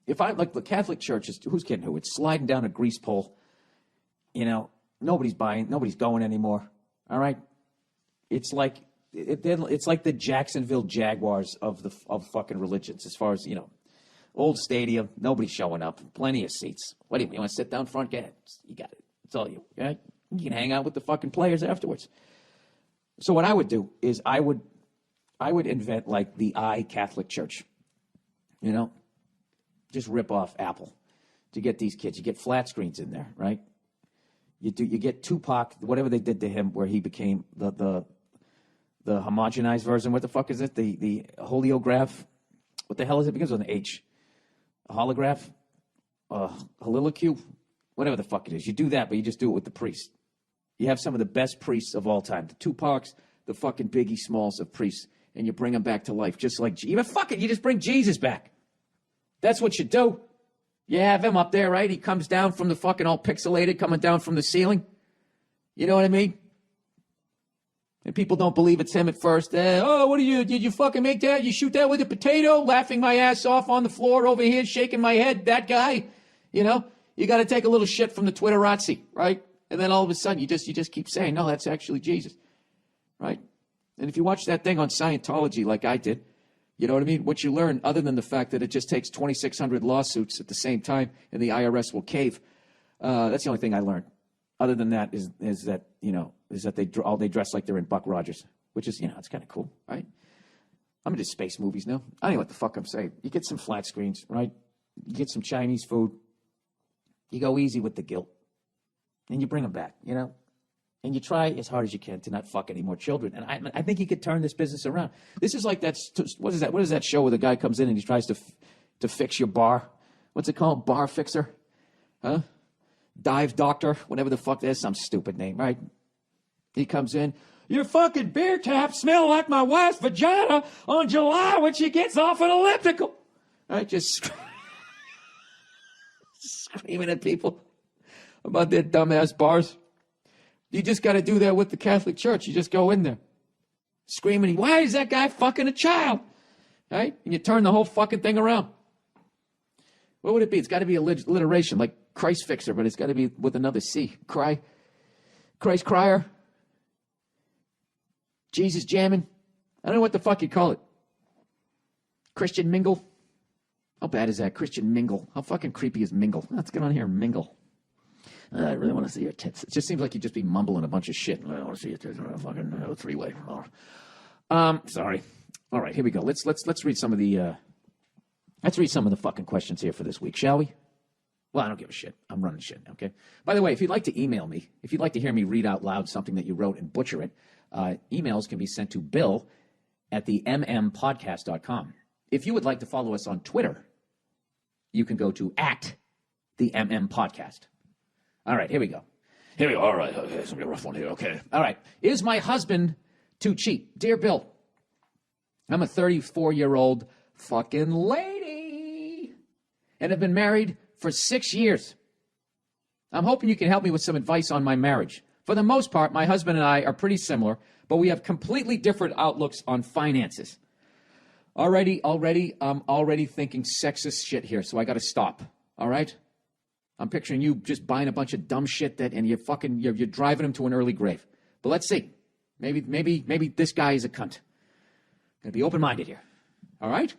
if I, like the Catholic Church, is who's kidding who? It's sliding down a grease pole. You know, nobody's buying, nobody's going anymore. All right? It's like it's like the Jacksonville Jaguars of fucking religions, as far as, you know, old stadium, nobody's showing up, plenty of seats. What do you want to sit down front? Get it. You got it. It's all you. Right? You can hang out with the fucking players afterwards. So what I would do is I would invent like the Catholic Church. You know, just rip off Apple to get these kids. You get flat screens in there, right? You get Tupac, whatever they did to him, where he became the homogenized version. What the fuck is it? The holiograph. What the hell is it? It begins with an H. A holograph. Holiloque. Whatever the fuck it is. You do that, but you just do it with the priest. You have some of the best priests of all time. The Tupacs, the fucking Biggie Smalls of priests. And you bring them back to life, just like, even fuck it, you just bring Jesus back. That's what you do. You have him up there, right? He comes down from the fucking all pixelated, coming down from the ceiling. You know what I mean? And people don't believe it's him at first. Oh, did you fucking make that? You shoot that with a potato? Laughing my ass off on the floor over here, shaking my head, that guy. You know? You got to take a little shit from the Twitterazzi, right? And then all of a sudden, you just keep saying, no, that's actually Jesus, right? And if you watch that thing on Scientology like I did, you know what I mean? What you learn, other than the fact that it just takes 2,600 lawsuits at the same time and the IRS will cave, that's the only thing I learned. Other than that is that, you know, is that they dress like they're in Buck Rogers, which is, you know, it's kind of cool, right? I'm into space movies now. I don't know what the fuck I'm saying. You get some flat screens, right? You get some Chinese food. You go easy with the guilt. And you bring them back, you know? And you try as hard as you can to not fuck any more children. And I think you could turn this business around. This is like what is that? What is that show where the guy comes in and he tries to fix your bar? What's it called? Bar fixer? Huh? Dive doctor? Whatever the fuck that is. Some stupid name, right? He comes in. Your fucking beer taps smell like my wife's vagina on July when she gets off an elliptical. Right? Just screaming at people about their dumbass bars. You just got to do that with the Catholic Church. You just go in there screaming, why is that guy fucking a child? Right? And you turn the whole fucking thing around. What would it be? It's got to be alliteration, like Christ Fixer, but it's got to be with another C. Christ Crier. Jesus Jamming. I don't know what the fuck you call it. Christian Mingle. How bad is that? Christian Mingle. How fucking creepy is Mingle? Let's get on here and mingle. I really want to see your tits. It just seems like you'd just be mumbling a bunch of shit. I want to see your tits. Fucking three-way. Sorry. All right, here we go. Let's read some of the fucking questions here for this week, shall we? Well, I don't give a shit. I'm running shit, okay? By the way, if you'd like to email me, if you'd like to hear me read out loud something that you wrote and butcher it, emails can be sent to bill@themmpodcast.com. If you would like to follow us on Twitter, you can go to @themmpodcast. All right, here we go. All right, okay, it's going to be a rough one here, okay. All right. Is my husband too cheap? Dear Bill, I'm a 34-year-old fucking lady and have been married for 6 years. I'm hoping you can help me with some advice on my marriage. For the most part, my husband and I are pretty similar, but we have completely different outlooks on finances. I'm already thinking sexist shit here, so I got to stop, all right? I'm picturing you just buying a bunch of dumb shit and you're driving him to an early grave. But let's see. Maybe this guy is a cunt. Gonna be open-minded here. All right?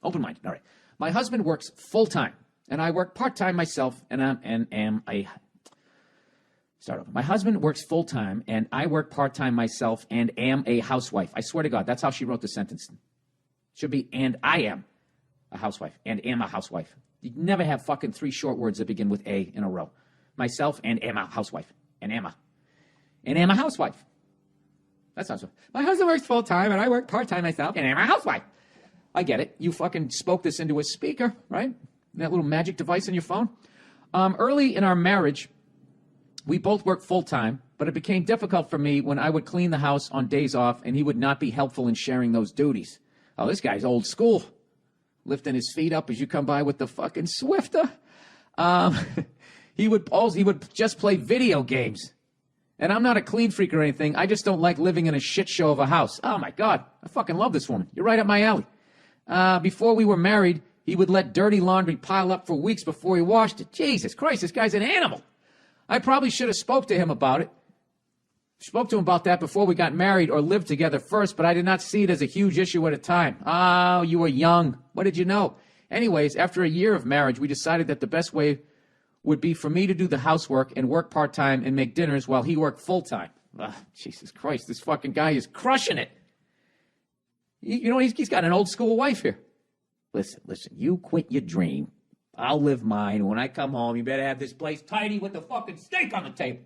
Open-minded. All right. My husband works full-time, and I work part-time myself, My husband works full-time, and I work part-time myself and am a housewife. I swear to God, that's how she wrote the sentence. Should be, and I am a housewife, and am a housewife. You never have fucking 3 short words that begin with A in a row. Myself and am a housewife. And am a housewife. That's not so. My husband works full-time, and I work part-time myself, and am a housewife. I get it. You fucking spoke this into a speaker, right? That little magic device on your phone. Early in our marriage, we both worked full-time, but it became difficult for me when I would clean the house on days off, and he would not be helpful in sharing those duties. Oh, this guy's old school. Lifting his feet up as you come by with the fucking Swifter. He would just play video games. And I'm not a clean freak or anything. I just don't like living in a shit show of a house. Oh, my God. I fucking love this woman. You're right up my alley. Before we were married, He would let dirty laundry pile up for weeks before he washed it. Jesus Christ, this guy's an animal. I probably should have spoke to him about it. Spoke to him about that before we got married or lived together first, but I did not see it as a huge issue at a time. Oh, you were young. What did you know? Anyways, after a year of marriage, we decided that the best way would be for me to do the housework and work part-time and make dinners while he worked full-time. Oh, Jesus Christ, this fucking guy is crushing it. You know, he's got an old-school wife here. Listen, you quit your dream. I'll live mine. When I come home, you better have this place tidy with the fucking steak on the table.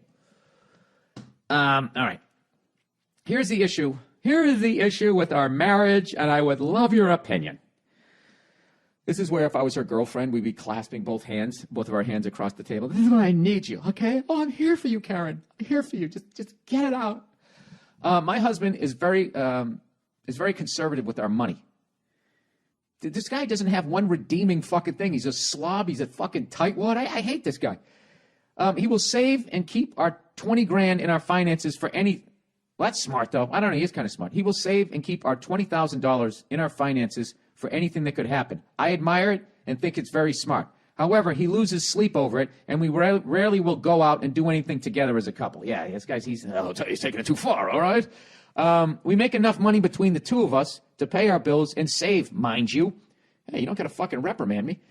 All right. Here's the issue. Here is the issue with our marriage, and I would love your opinion. This is where if I was her girlfriend, we'd be clasping both of our hands across the table. This is when I need you, okay? Oh, I'm here for you, Karen. I'm here for you. Just get it out. My husband is very conservative with our money. This guy doesn't have one redeeming fucking thing. He's a slob. He's a fucking tightwad. I hate this guy. He will save and keep our 20 grand in our finances for any... Well, that's smart, though. I don't know. He is kind of smart. He will save and keep our $20,000 in our finances for anything that could happen. I admire it and think it's very smart. However, he loses sleep over it, and we rarely will go out and do anything together as a couple. Yeah, this guy's... I'll tell you, he's taking it too far, all right? We make enough money between the two of us to pay our bills and save, mind you. Hey, you don't got to fucking reprimand me.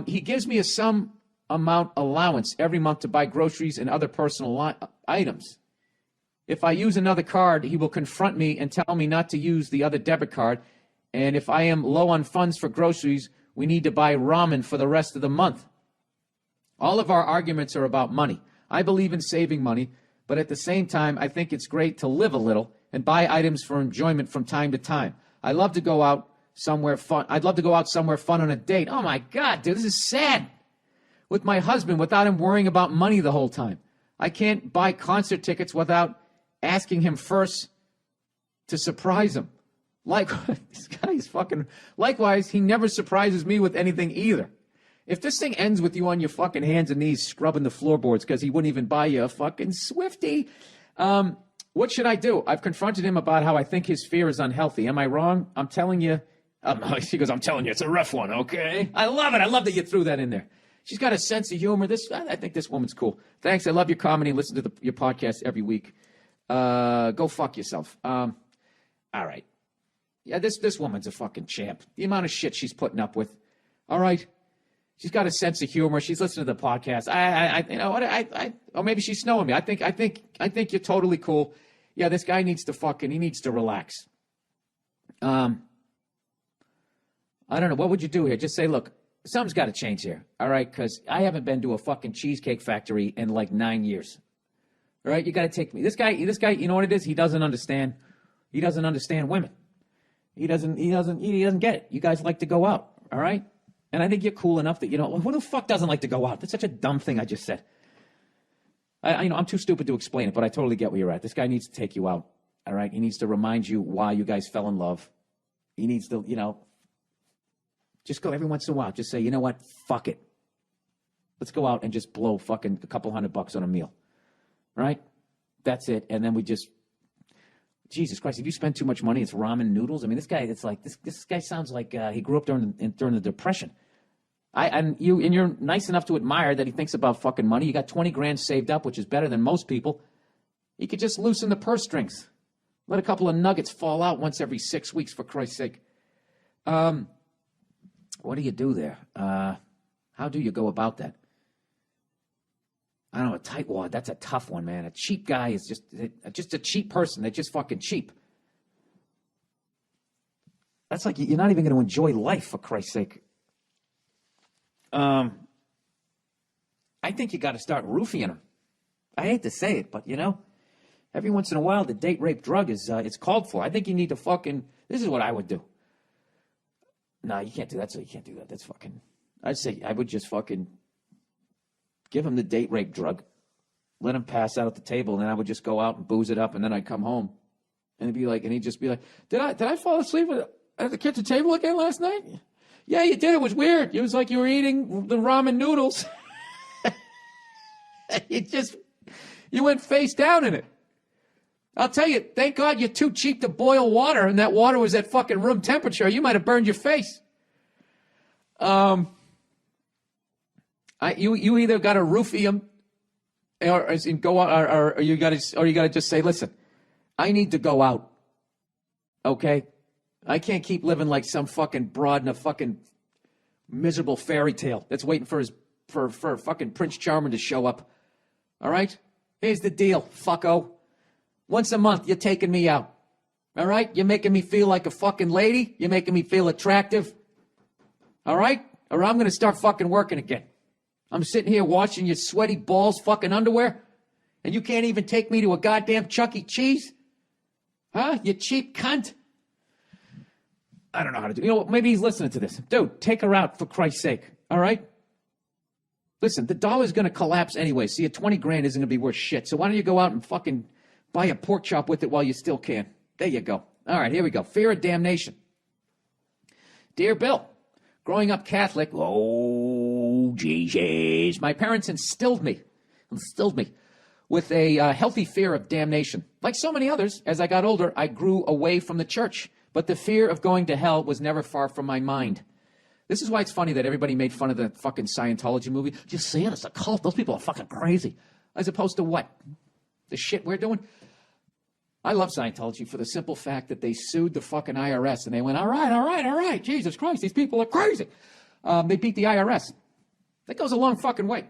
He gives me a some amount allowance every month to buy groceries and other personal items. If I use another card, he will confront me and tell me not to use the other debit card. And if I am low on funds for groceries, we need to buy ramen for the rest of the month. All of our arguments are about money. I believe in saving money, but at the same time, I think it's great to live a little and buy items for enjoyment from time to time. I love to go out somewhere fun. I'd love to go out somewhere fun on a date. Oh my God, dude, this is sad. With my husband, without him worrying about money the whole time. I can't buy concert tickets without asking him first to surprise him. This guy is fucking... Likewise, he never surprises me with anything either. If this thing ends with you on your fucking hands and knees scrubbing the floorboards because he wouldn't even buy you a fucking Swiftie, what should I do? I've confronted him about how I think his fear is unhealthy. Am I wrong? I'm telling you... He goes, I'm telling you, it's a rough one, okay? I love it. I love that you threw that in there. She's got a sense of humor. I think this woman's cool. Thanks. I love your comedy. Listen to your podcast every week. Go fuck yourself. All right. Yeah, this woman's a fucking champ. The amount of shit she's putting up with. All right. She's got a sense of humor. She's listening to the podcast. Or maybe she's snowing me. I think you're totally cool. Yeah, this guy needs to relax. I don't know. What would you do here? Just say, look, something's got to change here. All right. Because I haven't been to a fucking cheesecake factory in like 9 years. All right. You got to take me. This guy, you know what it is? He doesn't understand. He doesn't understand women. He doesn't get it. You guys like to go out. All right. And I think you're cool enough that, who the fuck doesn't like to go out? That's such a dumb thing I just said. I'm too stupid to explain it, but I totally get where you're at. This guy needs to take you out. All right. He needs to remind you why you guys fell in love. He needs to, just go every once in a while. Just say, you know what? Fuck it. Let's go out and just blow fucking a couple $100 on a meal. Right? That's it. And then we just, Jesus Christ, if you spend too much money, it's ramen noodles. I mean, this guy, it's like, this guy sounds like he grew up during the Depression. You're nice enough to admire that he thinks about fucking money. You got 20 grand saved up, which is better than most people. You could just loosen the purse strings. Let a couple of nuggets fall out once every 6 weeks, for Christ's sake. What do you do there? How do you go about that? I don't know, a tightwad, that's a tough one, man. A cheap guy is just a cheap person. They're just fucking cheap. That's like you're not even going to enjoy life, for Christ's sake. I think you got to start roofing them. I hate to say it, but, every once in a while, the date rape drug is it's called for. I think you need to fucking... This is what I would do. No, you can't do that. So you can't do that. That's fucking... I'd say I would just fucking give him the date rape drug, let him pass out at the table, and then I would just go out and booze it up, and then I'd come home, and he'd just be like, "Did I fall asleep at the kitchen table again last night?" "Yeah, you did. It was weird. It was like you were eating the ramen noodles." You went face down in it. I'll tell you, thank God you're too cheap to boil water, and that water was at fucking room temperature. You might have burned your face. You either got to roofie him, or you got to just say, listen, I need to go out. Okay, I can't keep living like some fucking broad in a fucking miserable fairy tale that's waiting for fucking Prince Charming to show up. All right, here's the deal, fucko. Once a month, you're taking me out. All right, you're making me feel like a fucking lady. You're making me feel attractive. All right, or I'm gonna start fucking working again. I'm sitting here watching your sweaty balls fucking underwear, and you can't even take me to a goddamn Chuck E. Cheese? Huh? You cheap cunt? I don't know how to do. You know what? Maybe he's listening to this. Dude, take her out for Christ's sake. All right? Listen, the dollar's going to collapse anyway, so your 20 grand isn't going to be worth shit. So why don't you go out and fucking buy a pork chop with it while you still can? There you go. All right, here we go. Fear of damnation. Dear Bill, growing up Catholic, oh, Jesus, my parents instilled me with a healthy fear of damnation. Like so many others, as I got older, I grew away from the church. But the fear of going to hell was never far from my mind. This is why it's funny that everybody made fun of the fucking Scientology movie. Just saying, it's a cult. Those people are fucking crazy. As opposed to what? The shit we're doing? I love Scientology for the simple fact that they sued the fucking IRS and they went, all right. Jesus Christ, these people are crazy. They beat the IRS. That goes a long fucking way.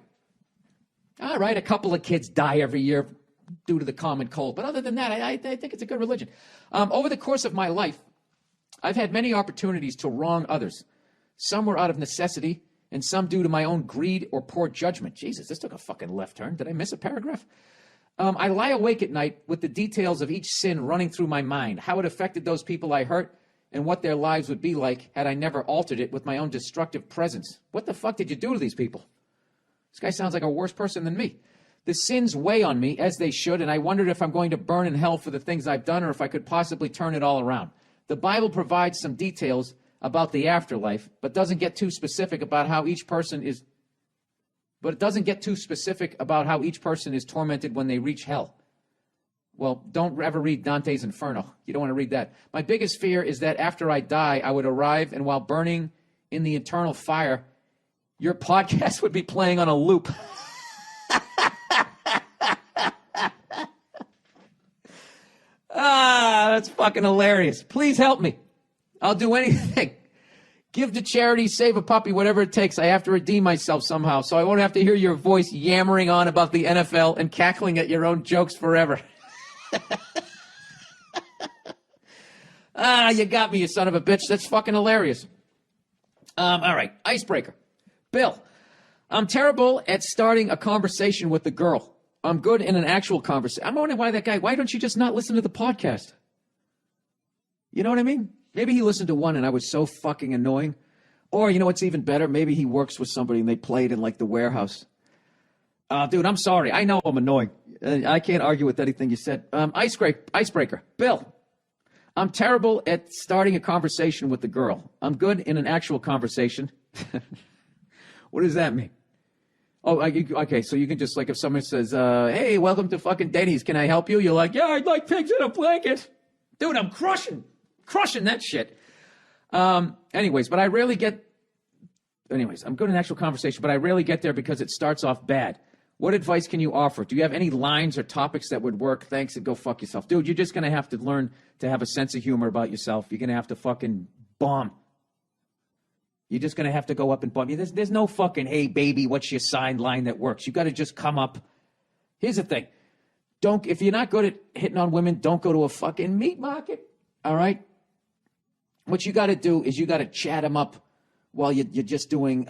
All right, a couple of kids die every year due to the common cold. But other than that, I think it's a good religion. Over the course of my life, I've had many opportunities to wrong others. Some were out of necessity, and some due to my own greed or poor judgment. Jesus, this took a fucking left turn. Did I miss a paragraph? I lie awake at night with the details of each sin running through my mind, how it affected those people I hurt, and what their lives would be like had I never altered it with my own destructive presence. What the fuck did you do to these people? This guy sounds like a worse person than me. The sins weigh on me, as they should, and I wondered if I'm going to burn in hell for the things I've done or if I could possibly turn it all around. The Bible provides some details about the afterlife, but doesn't get too specific about how each person is tormented when they reach hell. Well, don't ever read Dante's Inferno. You don't want to read that. My biggest fear is that after I die, I would arrive, and while burning in the eternal fire, your podcast would be playing on a loop. That's fucking hilarious. Please help me. I'll do anything. Give to charity, save a puppy, whatever it takes. I have to redeem myself somehow, so I won't have to hear your voice yammering on about the NFL and cackling at your own jokes forever. You got me, you son of a bitch. That's fucking hilarious. All right, icebreaker. Bill, I'm terrible at starting a conversation with a girl. I'm good in an actual conversation. I'm wondering why don't you just not listen to the podcast? You know what I mean? Maybe he listened to one and I was so fucking annoying. Or, you know what's even better? Maybe he works with somebody and they played in, like, the warehouse. Dude, I'm sorry. I know I'm annoying. I can't argue with anything you said. Icebreaker. Bill, I'm terrible at starting a conversation with a girl. I'm good in an actual conversation. What does that mean? Oh, okay, so you can just, like, if someone says, hey, welcome to fucking Denny's, can I help you? You're like, yeah, I'd like pigs in a blanket. Dude, I'm crushing that shit. Anyways, I'm good in actual conversation, but I rarely get there because it starts off bad. What advice can you offer? Do you have any lines or topics that would work? Thanks, and go fuck yourself. Dude, you're just going to have to learn to have a sense of humor about yourself. You're going to have to fucking bomb. You're just going to have to go up and bump. There's no fucking, hey, baby, what's your sign line that works. You got to just come up. Here's the thing. If you're not good at hitting on women, don't go to a fucking meat market. All right? What you got to do is you got to chat them up while you're just doing,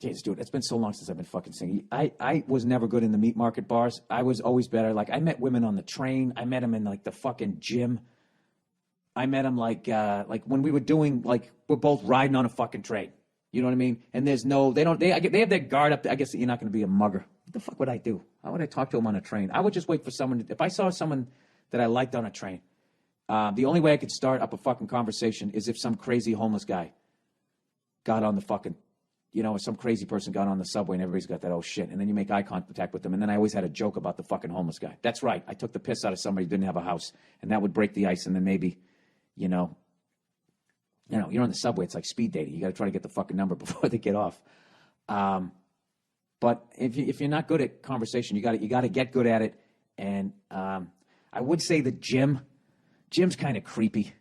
Jesus, dude, it's been so long since I've been fucking singing. I was never good in the meat market bars. I was always better. Like, I met women on the train. I met them in, like, the fucking gym. I met them, like when we were doing, like, we're both riding on a fucking train. You know what I mean? And they have their guard up. I guess you're not going to be a mugger. What the fuck would I do? How would I talk to them on a train? I would just wait for someone. If I saw someone that I liked on a train, the only way I could start up a fucking conversation is if some crazy homeless guy got on the fucking, or some crazy person got on the subway and everybody's got that, oh shit. And then you make eye contact with them. And then I always had a joke about the fucking homeless guy. That's right. I took the piss out of somebody who didn't have a house. And that would break the ice. And then maybe, You know, you're on the subway. It's like speed dating. You got to try to get the fucking number before they get off. But if you're not good at conversation, you got to get good at it. And I would say the gym's kind of creepy.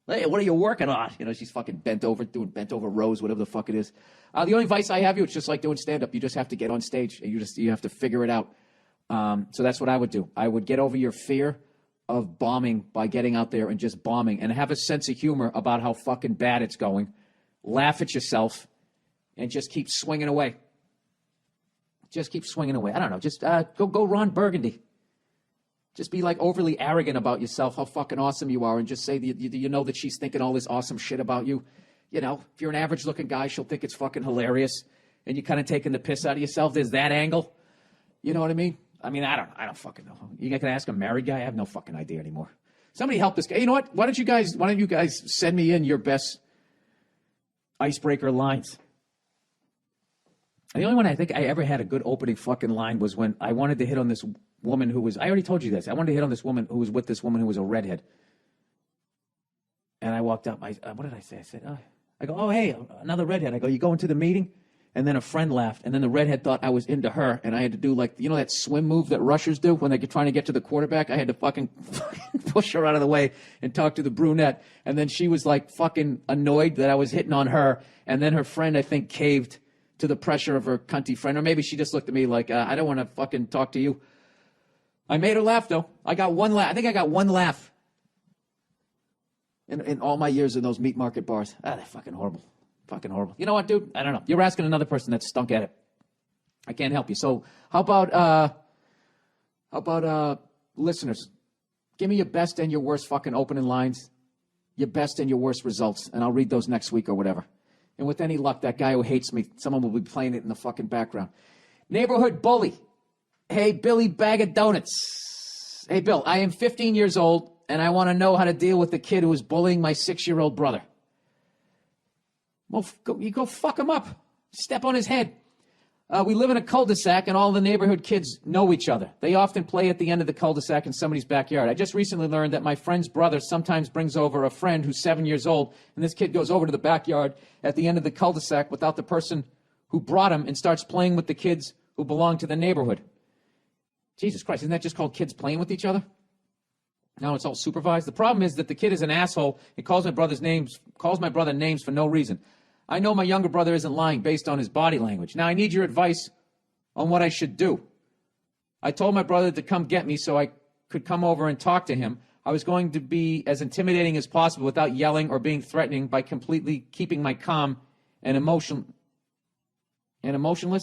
Hey, what are you working on? You know, she's fucking bent over, doing bent over rows, whatever the fuck it is. The only advice I have you, it's just like doing stand-up. You just have to get on stage, and you have to figure it out. So that's what I would do. I would get over your fear of bombing by getting out there and just bombing, and have a sense of humor about how fucking bad it's going. Laugh at yourself, and just keep swinging away. Just keep swinging away. I don't know. Just go Ron Burgundy. Just be like overly arrogant about yourself, how fucking awesome you are, and just say you know that she's thinking all this awesome shit about you. You know, if you're an average-looking guy, she'll think it's fucking hilarious, and you're kind of taking the piss out of yourself. There's that angle. You know what I mean? I mean, I don't fucking know. You can ask a married guy. I have no fucking idea anymore. Somebody help this guy. You know what? Why don't you guys send me in your best icebreaker lines? The only one I think I ever had a good opening fucking line was when I wanted to hit on this woman who was, I already told you this. I wanted to hit on this woman who was with this woman who was a redhead. And I walked up. What did I say? I said, I go, oh, hey, another redhead. I go, you going to the meeting? And then a friend laughed. And then the redhead thought I was into her. And I had to do like, you know that swim move that rushers do when they're trying to get to the quarterback? I had to fucking push her out of the way and talk to the brunette. And then she was like fucking annoyed that I was hitting on her. And then her friend, I think, caved to the pressure of her cunty friend. Or maybe she just looked at me like, I don't want to fucking talk to you. I made her laugh, though. I got one laugh. I think I got one laugh in all my years in those meat market bars. They're fucking horrible. Fucking horrible. You know what, dude? I don't know. You're asking another person that stunk at it. I can't help you. So how about listeners? Give me your best and your worst fucking opening lines, your best and your worst results, and I'll read those next week or whatever. And with any luck, that guy who hates me, someone will be playing it in the fucking background. Neighborhood bully. Hey, Billy Bag of Donuts. Hey, Bill, I am 15 years old, and I want to know how to deal with the kid who is bullying my 6-year-old brother. Well, you go fuck him up. Step on his head. We live in a cul-de-sac, and all the neighborhood kids know each other. They often play at the end of the cul-de-sac in somebody's backyard. I just recently learned that my friend's brother sometimes brings over a friend who's 7 years old, and this kid goes over to the backyard at the end of the cul-de-sac without the person who brought him and starts playing with the kids who belong to the neighborhood. Jesus Christ, isn't that just called kids playing with each other? Now it's all supervised. The problem is that the kid is an asshole. He calls my brother names for no reason. I know my younger brother isn't lying based on his body language. Now I need your advice on what I should do. I told my brother to come get me so I could come over and talk to him. I was going to be as intimidating as possible without yelling or being threatening by completely keeping my calm and emotionless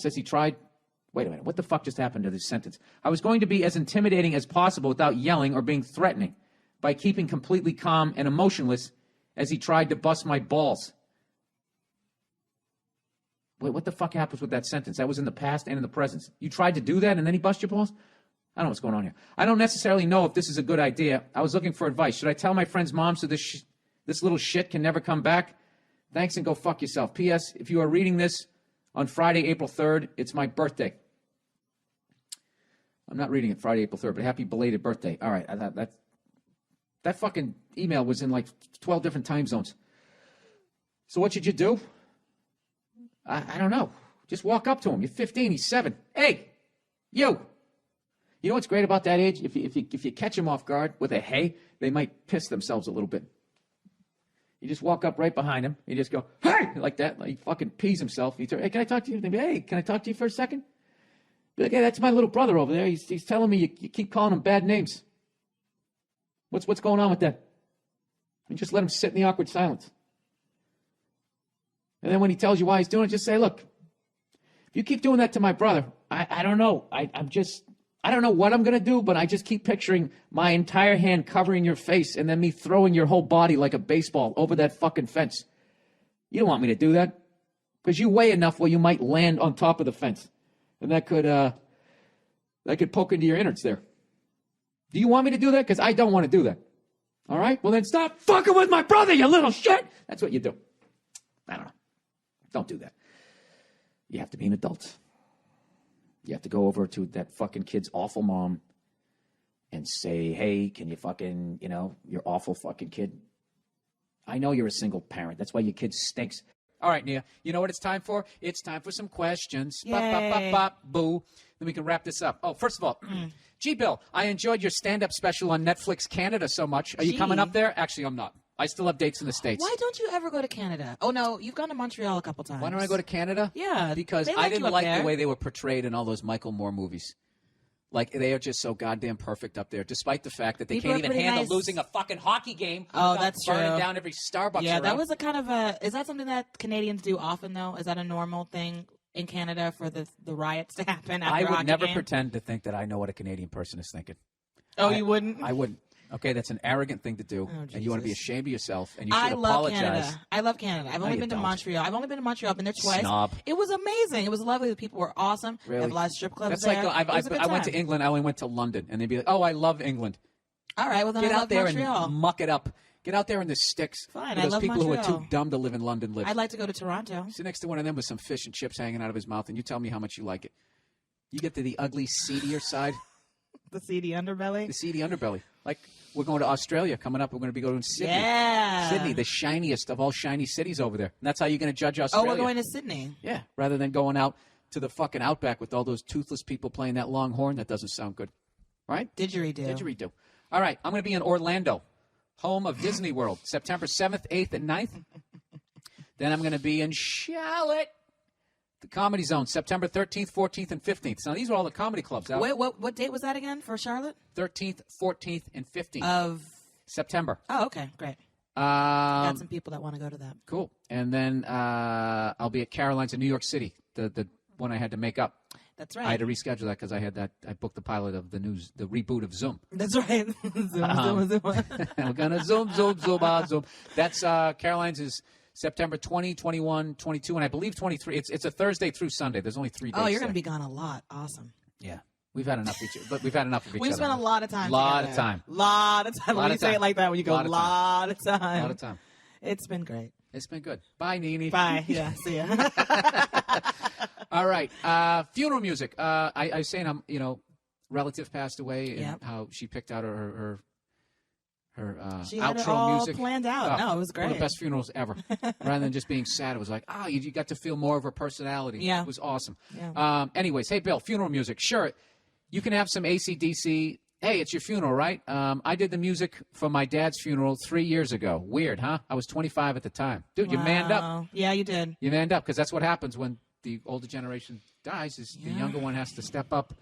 as he tried. Wait a minute, what the fuck just happened to this sentence? I was going to be as intimidating as possible without yelling or being threatening by keeping completely calm and emotionless as he tried to bust my balls. Wait, what the fuck happens with that sentence? That was in the past and in the present. You tried to do that and then he bust your balls? I don't know what's going on here. I don't necessarily know if this is a good idea. I was looking for advice. Should I tell my friend's mom so this little shit can never come back? Thanks and go fuck yourself. P.S. If you are reading this on Friday, April 3rd, it's my birthday. I'm not reading it Friday, April 3rd, but happy belated birthday. All right, that fucking email was in like 12 different time zones. So what should you do? I don't know. Just walk up to him. You're 15, he's 7. Hey, you. You know what's great about that age? If you catch them off guard with a hey, they might piss themselves a little bit. You just walk up right behind him. You just go, hey, like that. Like he fucking pees himself. You turn, hey, can I talk to you? Hey, can I talk to you for a second? Be like, hey, that's my little brother over there. He's telling me you keep calling him bad names. What's going on with that? And just let him sit in the awkward silence. And then when he tells you why he's doing it, just say, look, if you keep doing that to my brother, I don't know. I don't know what I'm going to do, but I just keep picturing my entire hand covering your face and then me throwing your whole body like a baseball over that fucking fence. You don't want me to do that because you weigh enough where you might land on top of the fence. And that could poke into your innards there. Do you want me to do that? Because I don't want to do that. All right? Well, then stop fucking with my brother, you little shit. That's what you do. I don't know. Don't do that. You have to be an adult. You have to go over to that fucking kid's awful mom and say, hey, can you fucking, your awful fucking kid, I know you're a single parent. That's why your kid stinks. All right, Nia. You know what it's time for? It's time for some questions. Bop, bop, bop, bop, boo. Then we can wrap this up. Oh, first of all, gee, Bill, I enjoyed your stand-up special on Netflix Canada so much. Are you coming up there? Actually, I'm not. I still have dates in the States. Why don't you ever go to Canada? Oh, no, you've gone to Montreal a couple times. Why don't I go to Canada? Yeah. Because I didn't like the way they were portrayed in all those Michael Moore movies. Like, they are just so goddamn perfect up there, despite the fact that they can't even handle losing a fucking hockey game. Oh, that's true. Burning down every Starbucks Yeah, around. that was a kind of a... Is that something that Canadians do often, though? Is that a normal thing in Canada for the riots to happen after a hockey I would never game? pretend to think that I know what a Canadian person is thinking. Oh, you wouldn't? I wouldn't. Okay, that's an arrogant thing to do, and you want to be ashamed of yourself, and you should I love apologize. Canada. I love Canada. I've only been to Montreal. I've only been to Montreal. I've been there twice. Snob. It was amazing. It was lovely. The people were awesome. Really? They have a lot of strip clubs That's there. like I went to England. I only went to London, and they'd be like, "Oh, I love England." All right, well then Get I out love there Montreal. and muck it up. Get out there in the sticks. Fine, where I those love people who are Montreal. too dumb to live in London live. I'd like to go to Toronto. Sit next to one of them with some fish and chips hanging out of his mouth, and you tell me how much you like it. You get to the ugly, seedier side. The seedy underbelly. The seedy underbelly. Like, we're going to Australia coming up. We're going to be going to Sydney. Yeah. Sydney, the shiniest of all shiny cities over there. And that's how you're going to judge Oh, Australia. we're going to Sydney. Yeah, rather than going out to the fucking outback with all those toothless people playing that long horn. That doesn't sound good. Right? Didgeridoo. Didgeridoo. All right, I'm going to be in Orlando, home of Disney World, September 7th, 8th, and 9th. Then I'm going to be in Charlotte, the Comedy Zone, September 13th, 14th, and 15th. Now, these are all the comedy clubs out. Wait, what date was that again for Charlotte? 13th, 14th, and 15th. Of September. Oh, okay, great. Got some people that want to go to that. Cool. And then I'll be at Caroline's in New York City, the one I had to make up. That's right. I had to reschedule that because I booked the pilot of the reboot of Zoom. That's right. Zoom. We're going to zoom. That's Caroline's is September 20, 21, 22, and I believe 23. It's a Thursday through Sunday. There's only 3 days. Oh, you're going to be gone a lot. Awesome. Yeah. We've had enough of each other. But we've had enough of each other. We've spent a lot of time Lot together. of time. Lot of time. When you say it like that, when you go, lot of time. A lot of time. It's been great. It's been good. Bye, Nene. Bye. Yeah, see ya. All right. Funeral music. I was saying, relative passed away, and how she picked out her she had outro it all music. planned out. No, it was great. One of the best funerals ever. Rather than just being sad, it was like, you got to feel more of her personality. Yeah. It was awesome. Yeah. Anyways, hey, Bill, funeral music. Sure, you can have some AC/DC. Hey, it's your funeral, right? I did the music for my dad's funeral 3 years ago. Weird, huh? I was 25 at the time. Dude, you manned up. Yeah, you did. You manned up, because that's what happens when the older generation dies, is the younger one has to step up.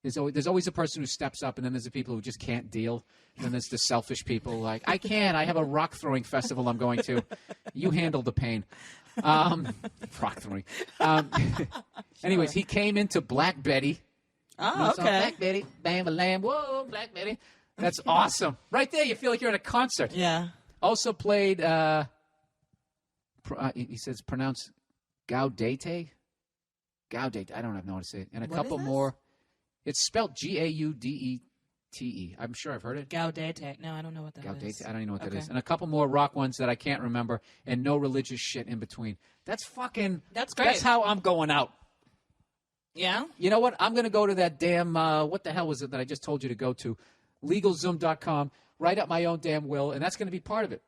There's always a person who steps up, and then there's the people who just can't deal. And then there's the selfish people like, I can't. I have a rock-throwing festival I'm going to. You handle the pain. Rock-throwing. Anyways, he came into Black Betty. Oh, okay. Black Betty, bam-a-lam, whoa, Black Betty. That's awesome. Right there, you feel like you're at a concert. Yeah. Also played, he says pronounce Gaudete. Gaudete, I don't know how to say it. And a couple more. It's spelled Gaudete. I'm sure I've heard it. Gaudete. No, I don't know what that is. Gaudete. I don't even know what that is. And a couple more rock ones that I can't remember, and no religious shit in between. That's fucking... That's great. That's how I'm going out. Yeah? You know what? I'm going to go to that damn... what the hell was it that I just told you to go to? LegalZoom.com. Write up my own damn will, and that's going to be part of it.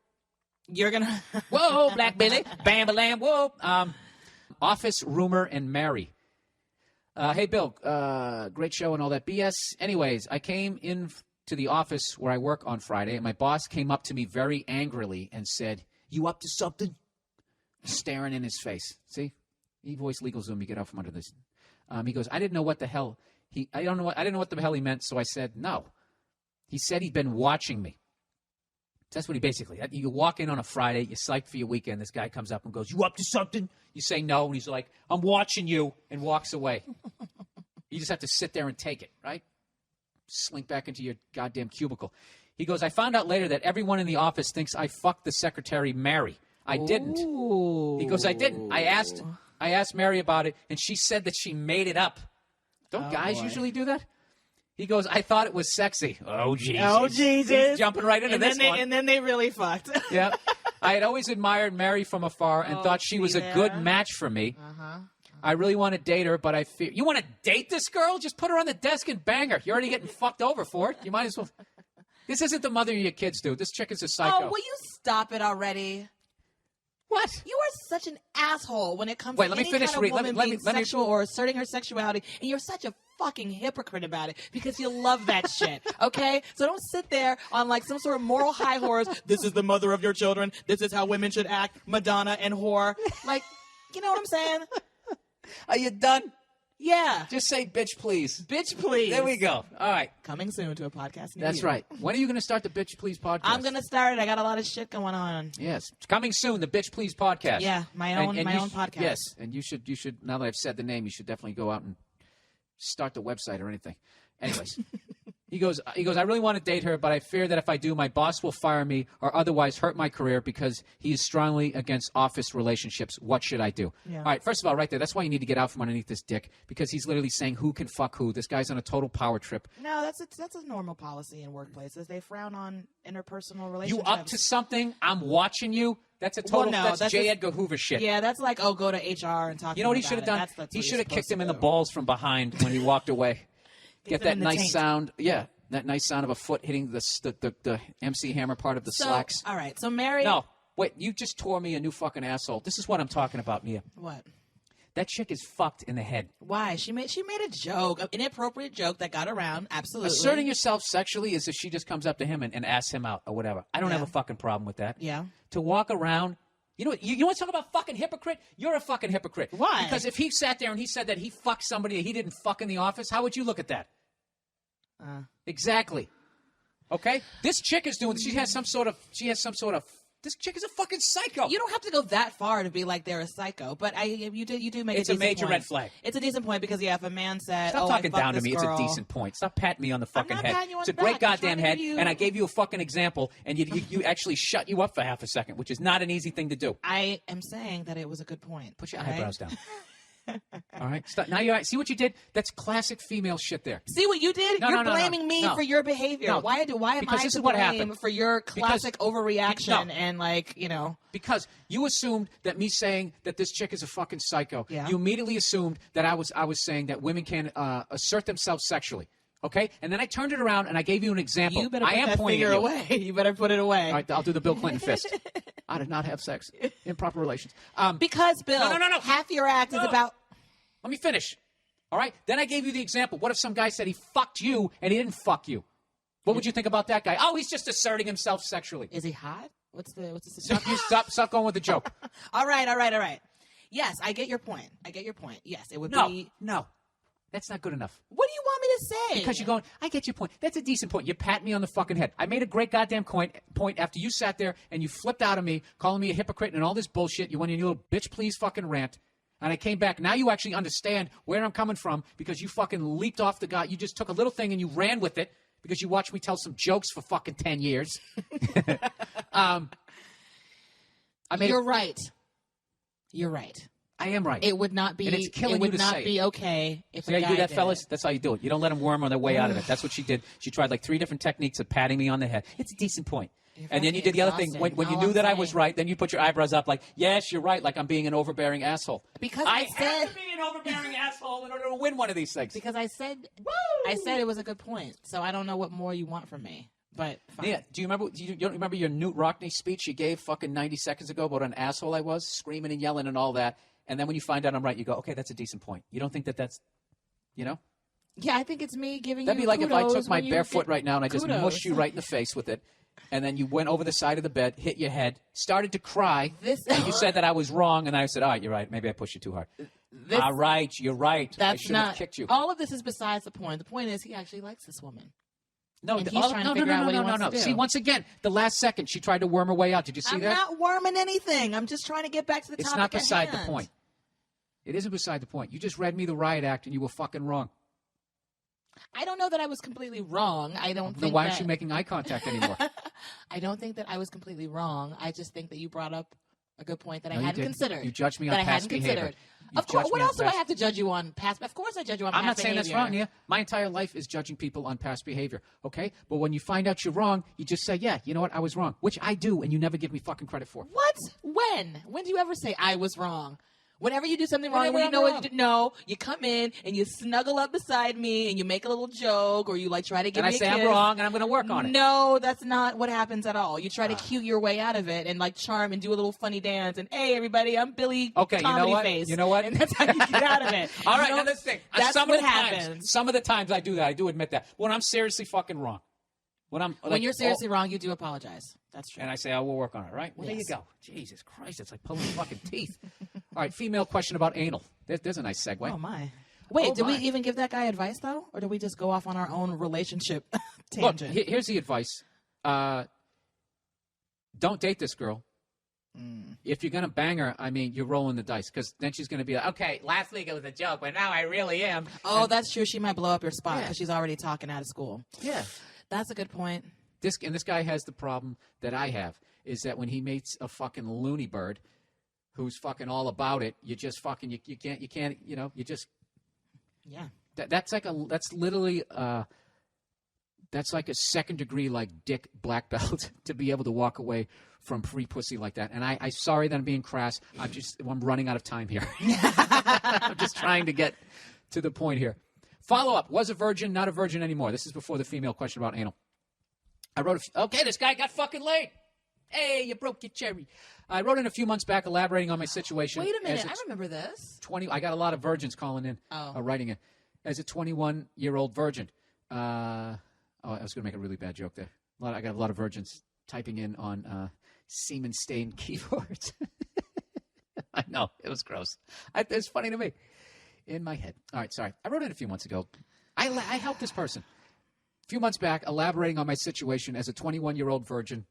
You're going to... Whoa, Black Billy. Bam-a-lam, whoa. Office, Rumor, and Mary. Hey, Bill, great show and all that BS. Anyways, I came in to the office where I work on Friday, and my boss came up to me very angrily and said, "You up to something?" Staring in his face. See? E-voice LegalZoom, you get out from under this. He goes, I didn't know what the hell I didn't know what the hell he meant, so I said, no. He said he'd been watching me. That's what he basically... You walk in on a Friday, you're psyched for your weekend, this guy comes up and goes, "You up to something?" You say no, and he's like, "I'm watching you," and walks away. You just have to sit there and take it, right? Slink back into your goddamn cubicle. He goes, "I found out later that everyone in the office thinks I fucked the secretary, Mary. I didn't." Ooh. He goes, "I didn't. I asked Mary about it, and she said that she made it up." Don't guys usually do that? He goes, "I thought it was sexy." Oh, Jesus. Oh, Jesus. He's jumping right into this one. And then they really fucked. Yeah. I had always admired Mary from afar and thought she was a good match for me. I really want to date her, but I fear... You want to date this girl? Just put her on the desk and bang her. You're already getting fucked over for it. You might as well... This isn't the mother of your kids, dude. This chick is a psycho. Oh, will you stop it already? What? You are such an asshole when it comes Wait, to let me any finish kind of reading. woman Let me- being let me- sexual or asserting her sexuality, and you're such a fucking hypocrite about it because you love that shit, okay? So don't sit there on like some sort of moral high horse. This is the mother of your children. This is how women should act. Madonna and whore. Like, you know what I'm saying? Are you done? Yeah. Just say bitch, please. Bitch, please. There we go. All right. Coming soon to a podcast near That's you. right. When are you going to start the Bitch Please podcast? I'm going to start it. I got a lot of shit going on. Yes. It's coming soon, the Bitch Please podcast. Yeah, my own podcast. Yes. And you should, now that I've said the name, you should definitely go out and start the website or anything. Anyways. He goes, I really want to date her, but I fear that if I do, my boss will fire me or otherwise hurt my career because he is strongly against office relationships. What should I do? Yeah. All right, first of all, right there, that's why you need to get out from underneath this dick because he's literally saying who can fuck who. This guy's on a total power trip. No, that's a normal policy in workplaces. They frown on interpersonal You relationships. up to something? I'm watching you. That's a total. Well, no, that's J. just- Edgar Hoover shit. Yeah, that's like, oh, go to HR and talk to You know what he them should have about done? it. That's He what should you're have kicked supposed him in to the do. balls from behind when he walked away. Get them that in the nice taint. sound. Yeah, that nice sound of a foot hitting the MC Hammer part of the So, slacks. all right, so Mary. No, wait, you just tore me a new fucking asshole. This is what I'm talking about, Mia. What? That chick is fucked in the head. Why? She made a joke, an inappropriate joke that got around. Absolutely. Asserting yourself sexually is if she just comes up to him and asks him out or whatever. I don't Yeah. have a fucking problem with that. Yeah. To walk around. You know, you want to talk about fucking hypocrite? You're a fucking hypocrite. Why? Because if he sat there and he said that he fucked somebody that he didn't fuck in the office, how would you look at that? Exactly. Okay? This chick is doing. She has some sort of. This chick is a fucking psycho. You don't have to go that far to be like they're a psycho, but you do make It's a a decent major point. red flag. It's a decent point because if a man said, Stop "Oh, talking I fucked down to this me. girl," It's a decent point. Stop patting me on the fucking not head. patting you on It's a the great back. I'm trying goddamn to head, give you- and I gave you a fucking example, and you actually shut you up for half a second, which is not an easy thing to do. I am saying that it was a good point. Put your okay? eyebrows down. All right. Stop. Now you see what you did. That's classic female shit there. See what you did? No, You're no, no, blaming me no. for your behavior. No. Why am Because I this to is what blame happened. for your classic overreaction No. and like, you know? Because you assumed that me saying that this chick is a fucking psycho. Yeah. You immediately assumed that I was saying that women can assert themselves sexually. Okay? And then I turned it around and I gave you an example. You better I put am that pointing finger at you. away. You better put it away. All right, I'll do the Bill Clinton fist. I did not have sex. Improper relations. Because, Bill, No. half your act is No. about... Let me finish. All right? Then I gave you the example. What if some guy said he fucked you and he didn't fuck you? What would you think about that guy? Oh, he's just asserting himself sexually. Is he hot? What's the situation? Stop going with the joke. All right. Yes, I get your point. Yes, it would be... No. That's not good enough. What do you want me to say? Because you're going, I get your point. That's a decent point. You pat me on the fucking head. I made a great goddamn point after you sat there and you flipped out of me, calling me a hypocrite and all this bullshit. You went in your little bitch please fucking rant. And I came back. Now you actually understand where I'm coming from because you fucking leaped off the guy. You just took a little thing and you ran with it because you watched me tell some jokes for fucking 10 years. You're right. You're right. I am right. It would not be. And it's killing it would you to not say be it. okay if See a how guy you do that, did fellas? it. That's how you do it. You don't let them worm their way out of it. That's what she did. She tried like 3 different techniques of patting me on the head. It's a decent point. And then you did the other thing. When you All knew I'm that I was saying- right, then you put your eyebrows up like, yes, you're right, like I'm being an overbearing asshole. Because I I said- have to be an overbearing asshole in order to win one of these things. Because I said it was a good point. So I don't know what more you want from me. But fine. Yeah, do you remember? You don't remember your Newt Rockney speech you gave fucking 90 seconds ago about an asshole I was, screaming and yelling and all that? And then when you find out I'm right, you go, okay, that's a decent point. You don't think that's, you know? Yeah, I think it's me giving That'd you be like if I kudos took my when you bare foot get right now and I just kudos. mushed you right in the face with it, and then you went over the side of the bed, hit your head, started to cry, and you said that I was wrong, and I said, all right, you're right. Maybe I pushed you too hard. All right, you're right. I That's should have not. kicked you. All of this is besides the point. The point is he actually likes this woman. No, and he's trying to figure out what he wants to do. See, once again, the last second, she tried to worm her way out. Did you see I'm that? not worming anything. I'm just trying to get back to the It's topic not at beside the hand. point. It isn't beside the point. You just read me the riot act, and you were fucking wrong. I don't know that I was completely wrong. I don't Then think why that, aren't you making eye contact anymore? I don't think that I was completely wrong. I just think that you brought up a good point that No, I you hadn't didn't. considered. You judged me on that I past hadn't behavior. considered. You Of course. judged What me on else do I past- have to judge you on past? Of course, I judge you on I'm past not saying behavior. that's wrong, Nia. My entire life is judging people on past behavior, okay? But when you find out you're wrong, you just say, yeah, you know what, I was wrong, which I do, and you never give me fucking credit for. What? When? When do you ever say I was wrong? Whenever you do something wrong, Whenever when you I'm know wrong. what you know, you come in and you snuggle up beside me and you make a little joke or you like try to give And I me a say kiss. I'm wrong and I'm going to work on it. No, that's not what happens at all. You try to cute your way out of it and like charm and do a little funny dance and hey everybody, I'm Billy. Okay, you know Comedy what? Face. You know what? And that's how you get out of it. All You right, know, now let's think. That's some what of the happens. Times, some of the times I do that. I do admit that. When I'm seriously fucking wrong. When You're seriously wrong, you do apologize. That's true. And I say, we'll work on it, right? Well, Yes. there you go. Jesus Christ, it's like pulling fucking teeth. All right, female question about anal. There's a nice segue. Oh my. Wait, Oh, did we my. even give that guy advice though, or did we just go off on our own relationship Look, tangent? here's the advice. Don't date this girl. If you're going to bang her, I mean, you're rolling the dice because then she's going to be like, okay, last week it was a joke, but now I really am. Oh, that's true. She might blow up your spot Yeah. because she's already talking out of school. Yeah. That's a good point. This guy has the problem that I have is that when he meets a fucking loony bird who's fucking all about it, you just fucking you can't you just Yeah. that's literally that's like a second degree like dick black belt to be able to walk away from free pussy like that. And I sorry that I'm being crass. I'm running out of time here. I'm just trying to get to the point here. Follow up: was a virgin, not a virgin anymore. This is before the female question about anal. I wrote okay, this guy got fucking laid. Hey, you broke your cherry. I wrote in a few months back elaborating on my situation. Wait a minute. as I remember this. 20. I got a lot of virgins calling in, writing in. As a 21-year-old virgin. I was going to make a really bad joke there. I got a lot of virgins typing in on semen stain keywords. I know. It was gross. It's funny to me. In my head. All right, sorry. I wrote in a few months ago. I helped this person. A few months back, elaborating on my situation as a 21-year-old virgin.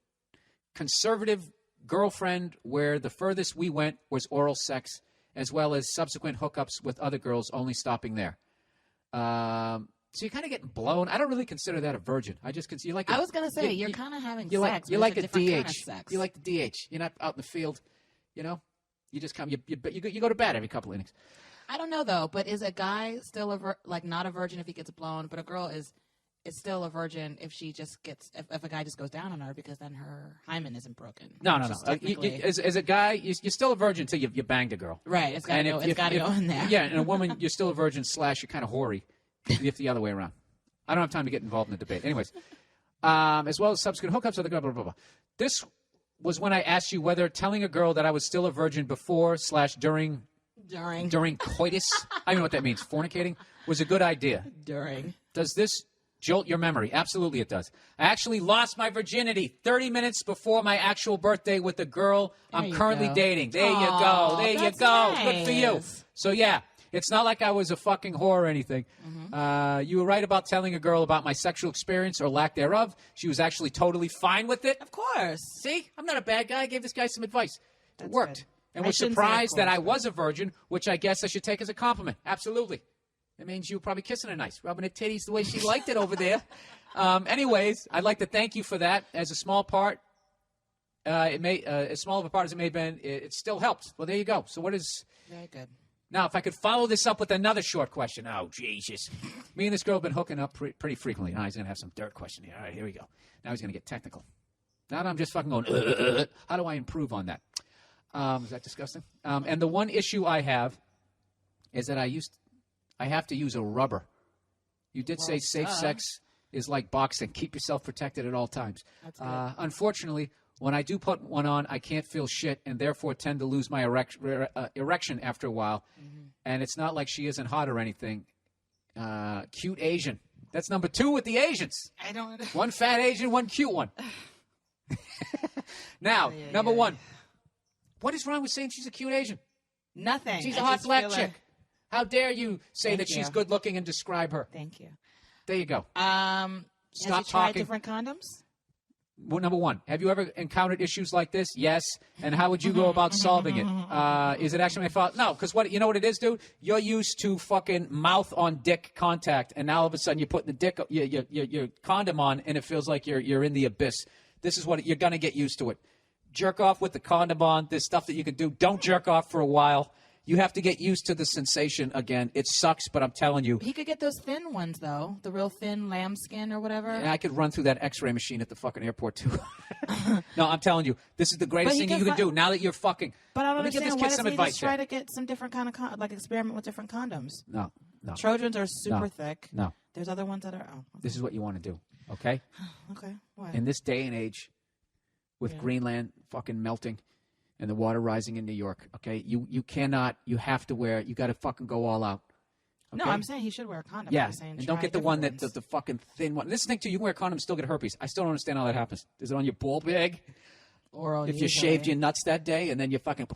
Conservative girlfriend where the furthest we went was oral sex, as well as subsequent hookups with other girls, only stopping there. So you're kind of getting blown. I don't really consider that a virgin. I just consider you like. I was gonna say you're kind of having sex. You but like it's a different DH. kind of sex. You like the DH. You're not out in the field. You know, you just come. You go to bed every couple of innings. I don't know though, but is a guy still not a virgin if he gets blown, but a girl is still a virgin if she just gets if a guy just goes down on her because then her hymen isn't broken. No. Just technically- As a guy, you're still a virgin until you banged a girl. Right. It's got to go in there. Yeah, and a woman, you're still a virgin / you're kind of hoary. If the other way around. I don't have time to get involved in the debate. Anyways, as well as subsequent hookups with the girl, blah, blah, blah. This was when I asked you whether telling a girl that I was still a virgin before / during coitus, I don't know what that means, fornicating, was a good idea. Does this jolt your memory? Absolutely it does. I actually lost my virginity 30 minutes before my actual birthday with the girl I'm currently dating. There you go. There you go. Nice. Good for you. So, yeah. It's not like I was a fucking whore or anything. You were right about telling a girl about my sexual experience or lack thereof. She was actually totally fine with it. Of course. See, I'm not a bad guy. I gave this guy some advice. It worked. good. And I was shouldn't say surprised of that course, I was a virgin, which I guess I should take as a compliment. Absolutely. It means you were probably kissing her nice, rubbing her titties the way she liked it over there. Anyways, I'd like to thank you for that. As a small part, as small of a part as it may have been, it still helped. Well, there you go. So what is... Very good. Now, if I could follow this up with another short question. Oh, Jesus. Me and this girl have been hooking up pretty frequently. Now he's going to have some dirt question here. All right, here we go. Now he's going to get technical. Now that I'm just fucking going, how do I improve on that? Is that disgusting? And the one issue I have is that I have to use a rubber. You did say safe sex is like boxing. Keep yourself protected at all times. That's good. Unfortunately, when I do put one on, I can't feel shit and therefore tend to lose my erection after a while. Mm-hmm. And it's not like she isn't hot or anything. Cute Asian. That's number 2 with the Asians. I don't. One fat Asian, one cute one. Now, number 1. What is wrong with saying she's a cute Asian? Nothing. She's I a hot just black feel chick. How dare you say Thank that she's you. good looking and describe her? Thank you. There you go. Has Stop you tried talking. different condoms? Well, number 1, have you ever encountered issues like this? Yes. And how would you go about solving it? Is it actually my fault? No, because you know what it is, dude? You're used to fucking mouth on dick contact, and now all of a sudden you're putting the dick, your condom on, and it feels like you're in the abyss. This is what you're gonna get used to it. Jerk off with the condom on. There's stuff that you can do. Don't jerk off for a while. You have to get used to the sensation again. It sucks, but I'm telling you. He could get those thin ones, though. The real thin lambskin or whatever. And I could run through that X-ray machine at the fucking airport, too. No, I'm telling you, this is the greatest But he thing you can can do now that you're fucking. But I don't Let me give this understand. kid Why some doesn't he advice just try here. to get some different kind of like experiment with different condoms? No. Trojans are super thick. No. There's other ones that are. Oh, okay. This is what you want to do, okay? Okay. Why? In this day and age, with Greenland fucking melting and the water rising in New York, okay? You cannot. You have to wear. You got to fucking go all out. Okay? No, I'm saying he should wear a condom. Yeah, I'm saying and don't try get the one different that the fucking thin one. This thing too, you can wear a condom and still get herpes. I still don't understand how that happens. Is it on your ball bag? Oral. If you shaved your nuts that day and then you fucking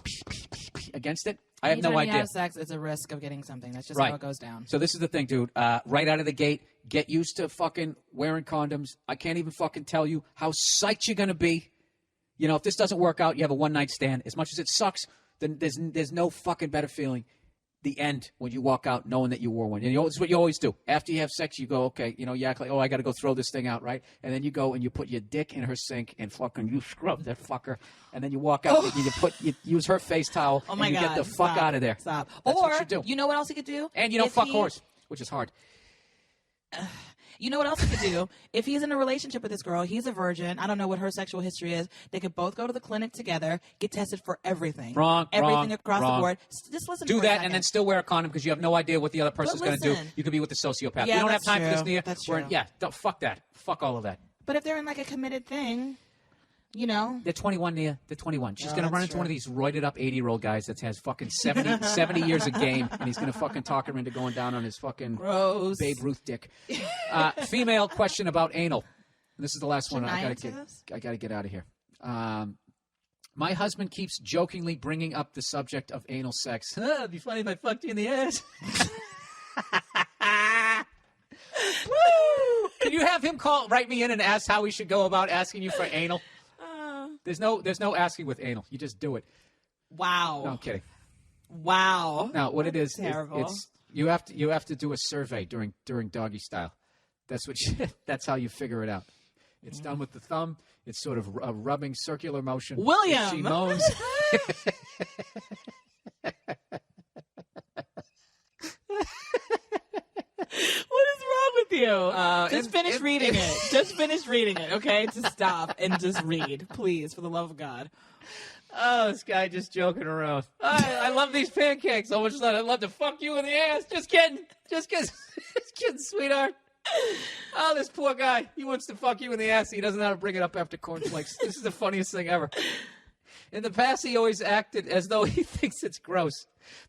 against it? I have no Anytime you idea. have sex, it's a risk of getting something. That's just Right. how it goes down. So this is the thing, dude. Right out of the gate, get used to fucking wearing condoms. I can't even fucking tell you how psyched you're gonna be. You know, if this doesn't work out, you have a one-night stand. As much as it sucks, then there's no fucking better feeling. The end when you walk out knowing that you wore one. And it's what you always do. After you have sex, you go, okay, you act like, oh, I got to go throw this thing out, right? And then you go and you put your dick in her sink and fucking you scrub that fucker. And then you walk out and you use her face towel Oh my and you God. get the fuck Stop. out of there. Stop. That's or what you do. You know what else he could do? And you don't If fuck he- horse, which is hard. You know what else he could do? If he's in a relationship with this girl, he's a virgin. I don't know what her sexual history is. They could both go to the clinic together, get tested for everything. Everything across the board. Just listen. Do for a that second. and then still wear a condom because you have no idea what the other person's going to do. listen. You could be with the sociopath. Yeah, you don't have that's time for this, true. Nia. That's We're- true. Yeah, fuck that. Fuck all of that. But if they're in like a committed thing, They're 21, Nia. They're 21. She's Oh, going to that's run into true. one of these roided up 80-year-old guys that has fucking 70 years of game, and he's going to fucking talk her into going down on his fucking gross. Babe Ruth dick. Female question about anal. This is the last one. Shouldn't I I answer this? got to get out of here. My husband keeps jokingly bringing up the subject of anal sex. It'd be funny if I fucked you in the ass. Woo! Can you have him write me in and ask how we should go about asking you for anal? There's no asking with anal. You just do it. Wow. No, I'm kidding. Wow. Now, what it is, Terrible. it's you have to do a survey during doggy style. That's that's how you figure it out. It's done with the thumb. It's sort of a rubbing circular motion. William! She moans. What is wrong with you? Just finish and- reading it. Just finish reading it, okay? Just stop and just read, please, for the love of God. Oh, this guy just joking around. I love these pancakes so much that I'd love to fuck you in the ass. Just kidding, sweetheart. Oh, this poor guy. He wants to fuck you in the ass. He doesn't know how to bring it up after cornflakes. This is the funniest thing ever. In the past, he always acted as though he thinks it's gross.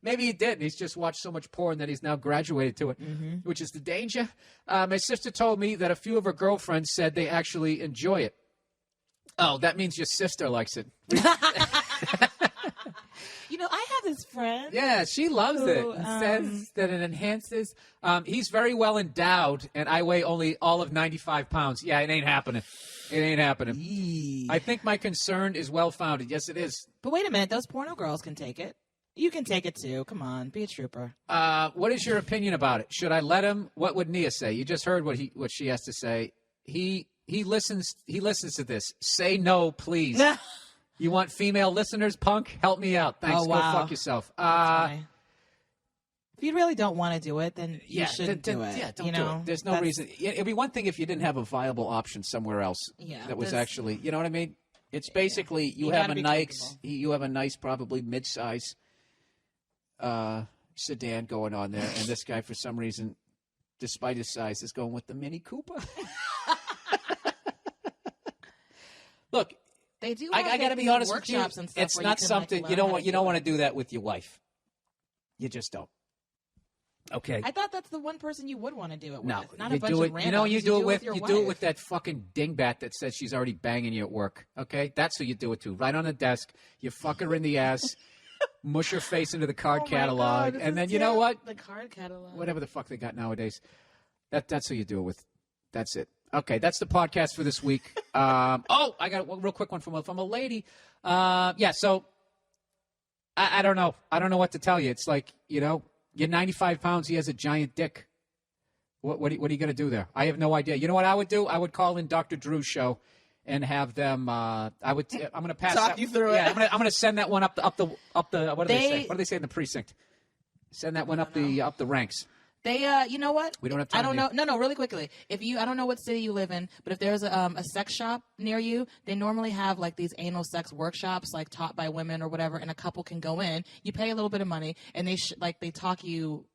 Maybe he didn't. He's just watched so much porn that he's now graduated to it, which is the danger. My sister told me that a few of her girlfriends said they actually enjoy it. Oh, that means your sister likes it. You know, I have this friend. Yeah, she loves it. Who, Says that it enhances. He's very well endowed, and I weigh only all of 95 pounds. Yeah, it ain't happening. It ain't happening. I think my concern is well-founded. Yes, it is. But wait a minute, those porno girls can take it. You can take it too. Come on, be a trooper. What is your opinion about it? Should I let him? What would Nia say? You just heard what she has to say. He listens to this. Say no, please. You want female listeners, punk? Help me out. Thanks. Oh, wow. Go fuck yourself. If you really don't want to do it, then you Yeah, shouldn't do it. Yeah, don't you do know? it. There's no That's- reason. It'd be one thing if you didn't have a viable option somewhere else. Yeah, that was that's- actually, you know what I mean? It's basically you You have gotta a be nice, comfortable. probably mid-size sedan going on there, and this guy for some reason, despite his size, is going with the Mini Cooper. Look, They do. I got to be honest with you. workshops and stuff It's where not you can, something like, you learn don't how want. to You do don't it. want to do that with your wife. You just don't. Okay. I thought that's the one person you would want to do it with. No, Not you a bunch do of it. randoms. You know, you do it with your you do it wife. with that fucking dingbat that says she's already banging you at work. Okay, that's who you do it to. Right on the desk, you fuck her in the ass, mush her face into the card Oh my catalog, God, this and is then you know terrible. what? The card catalog. Whatever the fuck they got nowadays. That's who you do it with. That's it. Okay, that's the podcast for this week. I got one real quick one from a lady. Yeah, so I don't know. I don't know what to tell you. It's like, you know, you're 95 pounds. He has a giant dick. What are you going to do there? I have no idea. You know what I would do? I would call in Dr. Drew's show and have them. I'm going to pass. Talk that, you through yeah, it. I'm going to send that one up the. What do they say? They- What do they say in the precinct? Send that one up the ranks. They, you know what? We don't have time. I don't know. No, really quickly. I don't know what city you live in, but if there's a sex shop near you, they normally have like these anal sex workshops, like taught by women or whatever, and a couple can go in. You pay a little bit of money, and they talk you,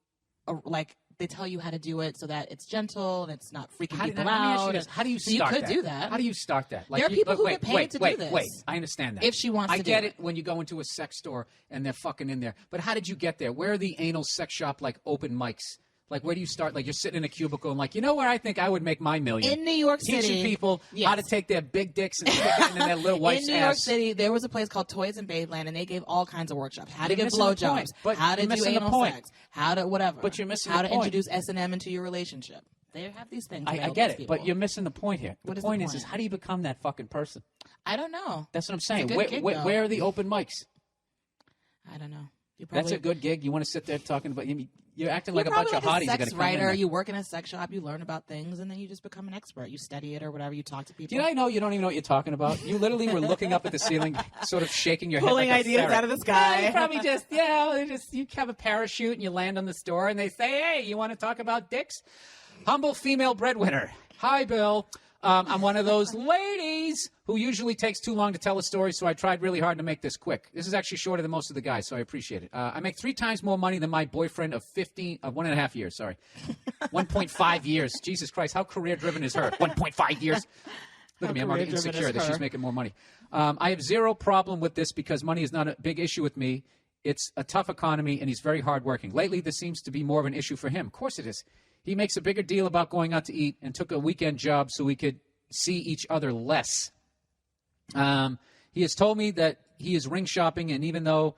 like they tell you how to do it so that it's gentle and it's not freaking people out. How do you so start you could that? do that. How do you start that? Like, there are people who get paid to do this. Wait, I understand that. If she wants to I do get it. it when you go into a sex store and they're fucking in there. But how did you get there? Where are the anal sex shop like open mics? Like, where do you start? Like, you're sitting in a cubicle and like, you know where I think I would make my million? In New York City. Teaching people how to take their big dicks and stick it in their little wife's ass. In New York City, there was a place called Toys and Babeland, and they gave all kinds of workshops. How to give blowjobs, how to do anal sex, how to whatever. But you're missing how the to point. introduce S&M into your relationship. They have these things. I get it, but you're missing the point here. What The is the point is point? how do you become that fucking person? I don't know. That's what I'm saying. It's a good gig, though. Where are the open mics? I don't know. That's a good gig. You want to sit there talking about you're acting like a probably bunch of hotties. A sex are writer. You work in a sex shop. You learn about things, and then you just become an expert. You study it or whatever. You talk to people. Do you know you don't even know what you're talking about? You literally were looking up at the ceiling, sort of shaking your head, pulling like a ideas ferret. out of the sky. Yeah, you probably you have a parachute and you land on the store, and they say, "Hey, you want to talk about dicks?" Humble female breadwinner. Hi, Bill. I'm one of those ladies who usually takes too long to tell a story, so I tried really hard to make this quick. This is actually shorter than most of the guys, so I appreciate it. I make 3 times more money than my boyfriend of 1.5 years, sorry. 1.5 years. Jesus Christ, how career-driven is her? 1.5 years. Look at me, I'm already insecure that she's making more money. I have zero problem with this because money is not a big issue with me. It's a tough economy, and he's very hardworking. Lately, this seems to be more of an issue for him. Of course it is. He makes a bigger deal about going out to eat and took a weekend job so we could see each other less. He has told me that he is ring shopping, and even though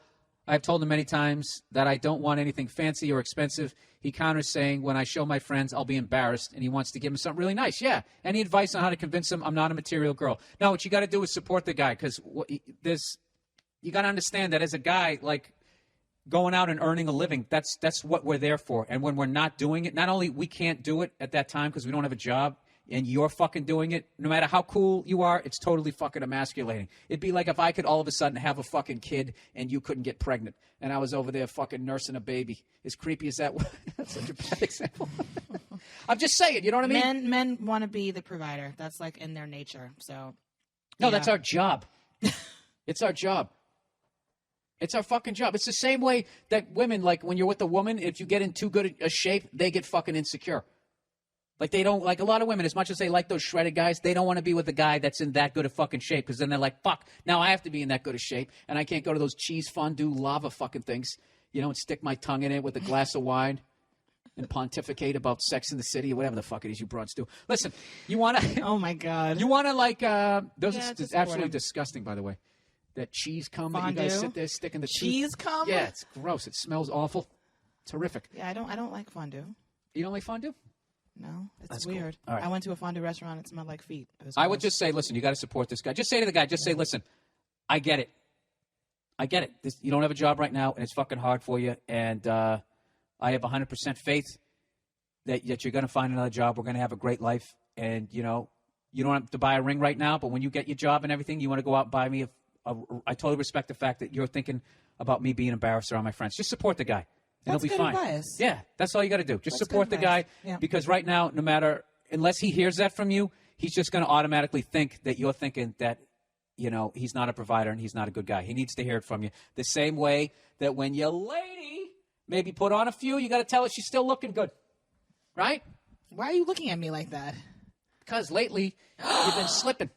I've told him many times that I don't want anything fancy or expensive, he counters saying, when I show my friends, I'll be embarrassed, and he wants to give him something really nice. Yeah. Any advice on how to convince him I'm not a material girl? No, what you got to do is support the guy, because you got to understand that as a guy, like, going out and earning a living, that's what we're there for. And when we're not doing it, not only we can't do it at that time because we don't have a job, and you're fucking doing it, no matter how cool you are, it's totally fucking emasculating. It'd be like if I could all of a sudden have a fucking kid and you couldn't get pregnant, and I was over there fucking nursing a baby. As creepy as that was. That's such a bad example. I'm just saying, you know what I mean? Men want to be the provider. That's like in their nature. So no, that's our job. It's our job. It's our fucking job. It's the same way that women, like when you're with a woman, if you get in too good a shape, they get fucking insecure. Like they don't, like a lot of women, as much as they like those shredded guys, they don't want to be with a guy that's in that good of fucking shape because then they're like, fuck, now I have to be in that good of shape and I can't go to those cheese fondue lava fucking things, and stick my tongue in it with a glass of wine and pontificate about Sex in the City or whatever the fuck it is you broads do. Listen, you want to... Oh, my God. You want to like... those Yeah, are absolutely disgusting, by the way. That cheese cum that you guys sit there sticking the cheese cum? Yeah, it's gross. It smells awful. It's horrific. Yeah, I don't like fondue. You don't like fondue? No, it's That's weird. Cool. All right. I went to a fondue restaurant. It smelled like feet. I would just say, listen, you got to support this guy. Just say to the guy, say, listen, I get it. I get it. You don't have a job right now, and it's fucking hard for you. And I have 100% faith that you're going to find another job. We're going to have a great life. And, you don't have to buy a ring right now, but when you get your job and everything, you want to go out and buy me I totally respect the fact that you're thinking about me being embarrassed around my friends. Just support the guy, and That's he'll be good fine. advice. Yeah, that's all you got to do. Just That's support the good guy advice. Yeah. because right now, unless he hears that from you, he's just going to automatically think that you're thinking that, he's not a provider and he's not a good guy. He needs to hear it from you. The same way that when your lady maybe put on a few, you got to tell her she's still looking good, right? Why are you looking at me like that? Because lately you've been slipping.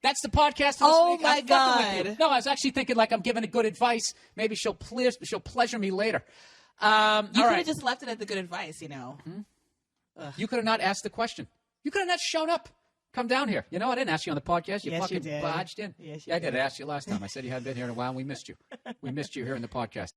That's the podcast. Oh, my I'm fucking God. with you. No, I was actually thinking like I'm giving a good advice. Maybe she'll pleasure me later. You all could right. have just left it at the good advice, You could have not asked the question. You could have not shown up. Come down here. I didn't ask you on the podcast. You Yes, fucking you did. barged in. Yes, you I did. did. I asked you last time. I said you hadn't been here in a while, and we missed you. We missed you here in the podcast.